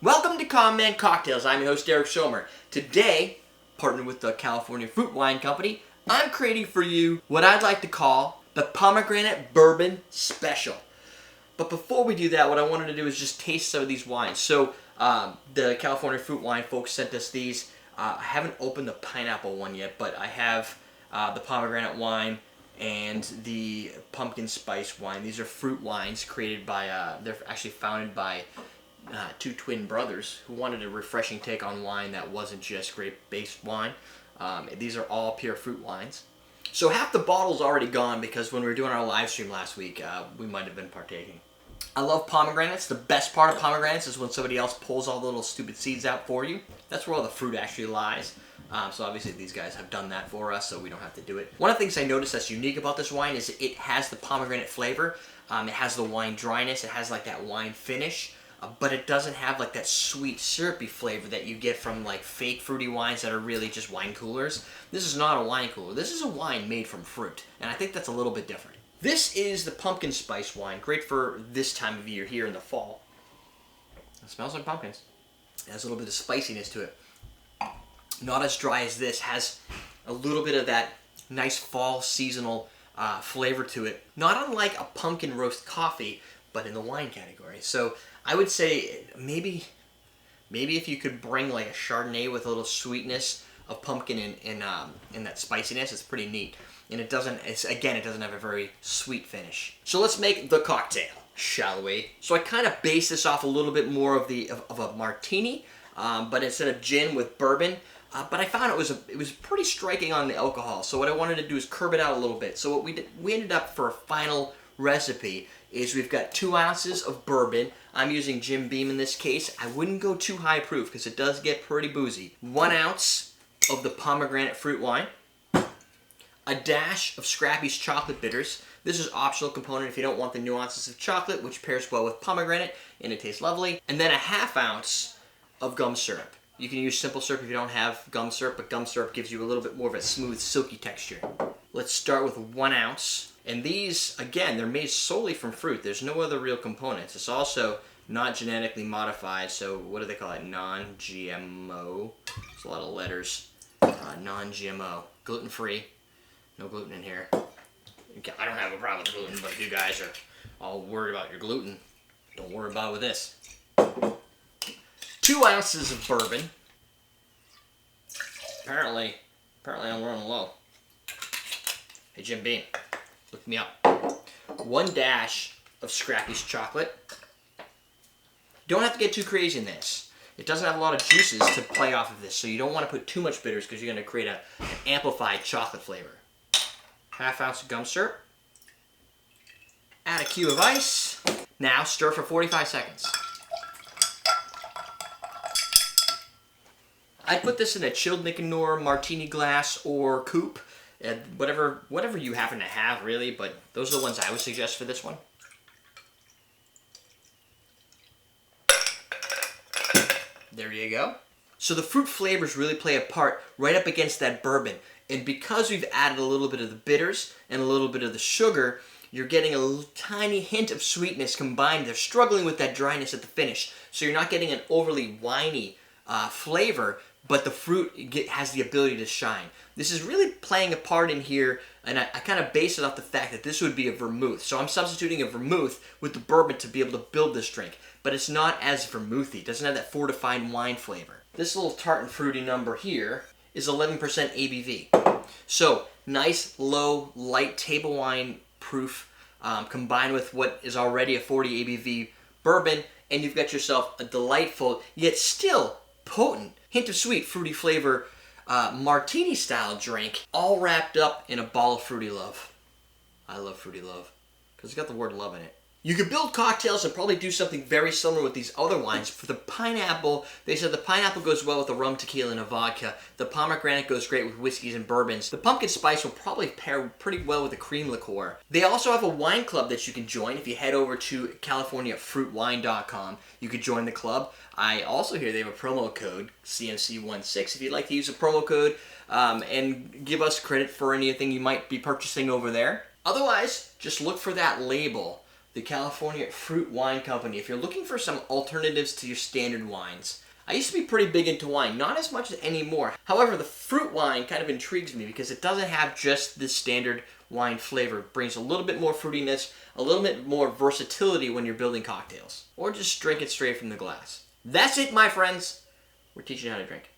Welcome to Common Man Cocktails. I'm your host, Derrick Schommer. Today, partnered with the California Fruit Wine Company, I'm creating for you what I'd like to call the Pomegranate Bourbon Special. But before we do that, what I wanted to do is just taste some of these wines. So, the California Fruit Wine folks sent us these. I haven't opened the pineapple one yet, but I have the pomegranate wine and the pumpkin spice wine. These are fruit wines created by, they're actually founded by two twin brothers who wanted a refreshing take on wine that wasn't just grape-based wine. These are all pure fruit wines. So half the bottle's already gone because when we were doing our live stream last week, we might have been partaking. I love pomegranates. The best part of pomegranates is when somebody else pulls all the little stupid seeds out for you. That's where all the fruit actually lies. So obviously these guys have done that for us, so we don't have to do it. One of the things I noticed that's unique about this wine is it has the pomegranate flavor. It has the wine dryness. It has like that wine finish. But it doesn't have like that sweet syrupy flavor that you get from like fake fruity wines that are really just wine coolers. This is not a wine cooler. This is a wine made from fruit, and I think that's a little bit different. This is the pumpkin spice wine, great for this time of year here in the fall. It smells like pumpkins. It has a little bit of spiciness to it. Not as dry as this, has a little bit of that nice fall seasonal flavor to it. Not unlike a pumpkin roast coffee, but in the wine category. So I would say maybe if you could bring like a Chardonnay with a little sweetness of pumpkin in that spiciness, it's pretty neat. And it doesn't have a very sweet finish. So let's make the cocktail, shall we? So I kind of base this off a little bit more of a martini, but instead of gin with bourbon. But I found it was pretty striking on the alcohol. So what I wanted to do is curb it out a little bit. So what we ended up for a final recipe is we've got 2 ounces of bourbon. I'm using Jim Beam in this case. I wouldn't go too high proof because it does get pretty boozy. 1 ounce of the pomegranate fruit wine. A dash of Scrappy's chocolate bitters. This is optional component if you don't want the nuances of chocolate, which pairs well with pomegranate and it tastes lovely. And then a 1/2 ounce of gum syrup. You can use simple syrup if you don't have gum syrup, but gum syrup gives you a little bit more of a smooth, silky texture. Let's start with 1 ounce. And these, again, they're made solely from fruit. There's no other real components. It's also not genetically modified, so what do they call it? Non-GMO. There's a lot of letters. Non-GMO. Gluten-free. No gluten in here. I don't have a problem with gluten, but if you guys are all worried about your gluten, don't worry about it with this. 2 ounces of bourbon. Apparently I'm running low. Hey, Jim Beam. Look me up. 1 dash of Scrappy's chocolate. Don't have to get too crazy in this. It doesn't have a lot of juices to play off of this, so you don't want to put too much bitters because you're going to create an amplified chocolate flavor. 1/2 ounce of gum syrup. Add a cube of ice. Now stir for 45 seconds. I'd put this in a chilled Nick and Nor martini glass or coupe. Whatever you happen to have, really, but those are the ones I would suggest for this one. There you go. So the fruit flavors really play a part right up against that bourbon. And because we've added a little bit of the bitters and a little bit of the sugar, you're getting a tiny hint of sweetness combined. They're struggling with that dryness at the finish. So you're not getting an overly winey flavor, but the fruit has the ability to shine. This is really playing a part in here, and I kind of base it off the fact that this would be a vermouth. So I'm substituting a vermouth with the bourbon to be able to build this drink, but it's not as vermouthy. It doesn't have that fortified wine flavor. This little tart and fruity number here is 11% ABV. So nice, low, light table wine proof combined with what is already a 40 ABV bourbon, and you've got yourself a delightful, yet still potent, hint of sweet, fruity flavor, martini-style drink, all wrapped up in a ball of Fruity Love. I love Fruity Love, because it's got the word love in it. You could build cocktails and probably do something very similar with these other wines. For the pineapple, they said the pineapple goes well with a rum, tequila, and a vodka. The pomegranate goes great with whiskeys and bourbons. The pumpkin spice will probably pair pretty well with a cream liqueur. They also have a wine club that you can join. If you head over to CaliforniaFruitWine.com, you could join the club. I also hear they have a promo code, CMC16, if you'd like to use a promo code and give us credit for anything you might be purchasing over there. Otherwise, just look for that label the California Fruit Wine Company. If you're looking for some alternatives to your standard wines, I used to be pretty big into wine, not as much anymore. However, the fruit wine kind of intrigues me because it doesn't have just the standard wine flavor. It brings a little bit more fruitiness, a little bit more versatility when you're building cocktails. Or just drink it straight from the glass. That's it, my friends. We're teaching you how to drink.